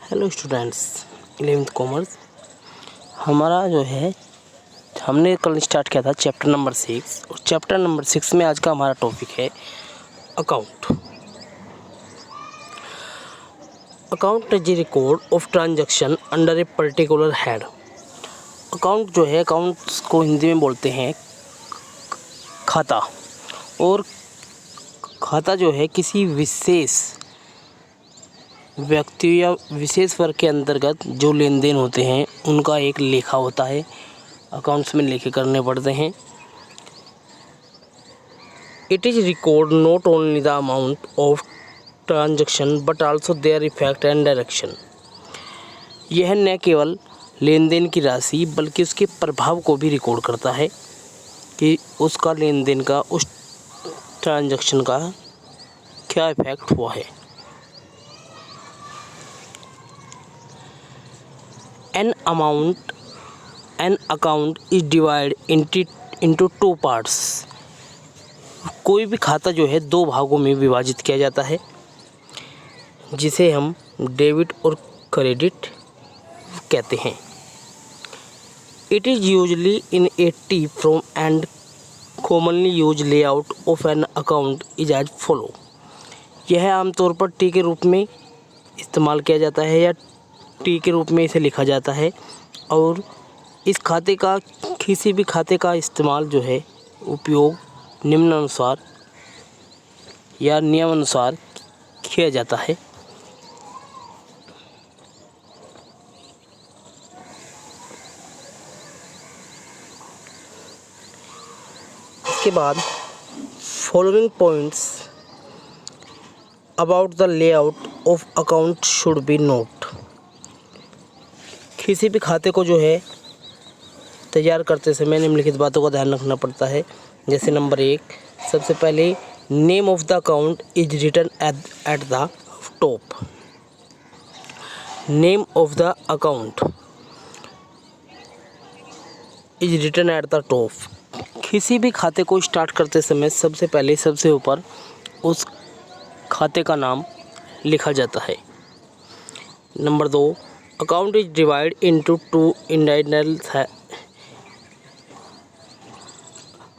Hello students, 11th commerce. हमारा जो है हमने कल स्टार्ट किया था चैप्टर नंबर 6 और चैप्टर नंबर 6 में आज का हमारा टॉपिक है account. Account is a record of transaction under a particular head. Account जो है, अकाउंट्स को हिंदी में बोलते हैं खाता, और खाता जो है किसी विशेष व्यक्ति या विशेष वर्ग के अंतर्गत जो लेन देन होते हैं उनका एक लेखा होता है। अकाउंट्स में लेखे करने पड़ते हैं। It is record not only the amount of transaction but also their effect and direction. यह न केवल लेन देन की राशि बल्कि उसके प्रभाव को भी रिकॉर्ड करता है कि उसका लेन देन का, उस ट्रांजैक्शन का क्या इफेक्ट हुआ है। An account is divided into two parts। कोई भी खाता जो है दो भागों में विभाजित किया जाता है, जिसे हम डेबिट और क्रेडिट कहते हैं। It is usually in a T-form and commonly used layout of an account is as follow। यह आमतौर पर टी के रूप में इस्तेमाल किया जाता है या टी के रूप में इसे लिखा जाता है, और इस खाते का, किसी भी खाते का इस्तेमाल जो है, उपयोग निम्नानुसार या नियमानुसार किया जाता है। इसके बाद following points about the layout of account should be note. किसी भी खाते को जो है तैयार करते समय निम्नलिखित बातों का ध्यान रखना पड़ता है। जैसे नंबर 1, सबसे पहले name of the account is written at the top. Name of the account is written at the top. किसी भी खाते को स्टार्ट करते समय सबसे पहले सबसे ऊपर उस खाते का नाम लिखा जाता है। Number 2, account is divide into two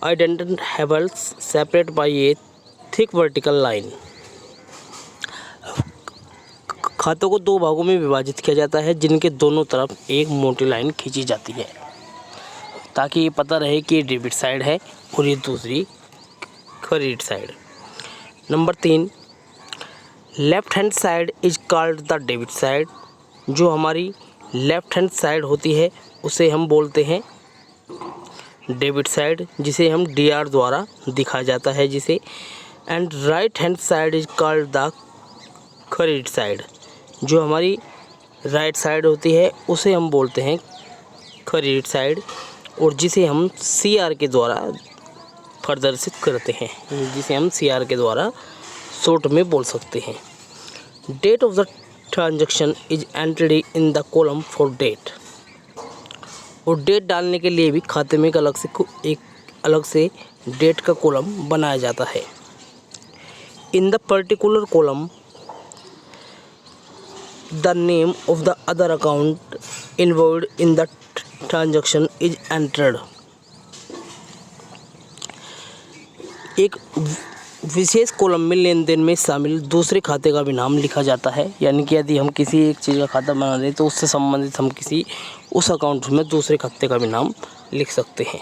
identifiables separate by A thick vertical line. खातों को दो भागों में विभाजित किया जाता है, जिनके दोनों तरफ एक मोटी लाइन खींची जाती है, ताकि ये पता रहे कि ये डेबिट साइड है और ये दूसरी credit side. Number 3, left hand side is called the debit side. जो हमारी लेफ्ट हैंड साइड होती है उसे हम बोलते हैं डेबिट साइड, जिसे हम DR द्वारा दिखाया जाता है जिसे। And right hand side is called the credit side. जो हमारी राइट साइड होती है उसे हम बोलते हैं क्रेडिट साइड, और जिसे हम CR के द्वारा प्रदर्शित करते हैं, जिसे हम CR के द्वारा शॉर्ट में बोल सकते हैं। Date of the transaction is entered in the column for date. और डेट डालने के लिए भी खाते में एक अलग से डेट का कॉलम बनाया जाता है। In the particular column the name of the other account involved in the transaction is entered. एक विशेष कॉलम में लेन देन में शामिल दूसरे खाते का भी नाम लिखा जाता है। यानी कि यदि हम किसी एक चीज़ का खाता बना दें तो उससे संबंधित हम किसी उस अकाउंट में दूसरे खाते का भी नाम लिख सकते हैं।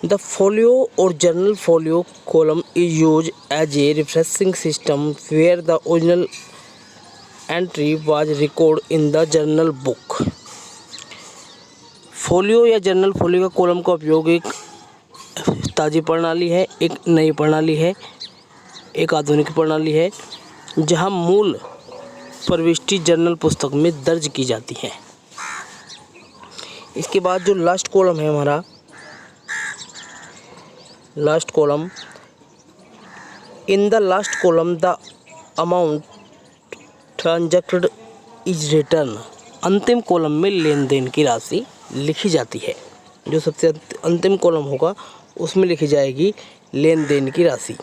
द फोलियो और journal folio column is use as a refreshing system where the original entry was record in the journal book. Folio या जर्नल फोलियो का कॉलम का उपयोग एक ताज़ी प्रणाली है, एक नई प्रणाली है, एक आधुनिक प्रणाली है, जहां मूल प्रविष्टि जर्नल पुस्तक में दर्ज की जाती है। इसके बाद जो लास्ट कॉलम है हमारा, last column, in the last column the amount transacted is return. अंतिम कॉलम में लेन देन की राशि लिखी जाती है। जो सबसे अंतिम कॉलम होगा उसमें लिखी जाएगी लेन देन की राशि।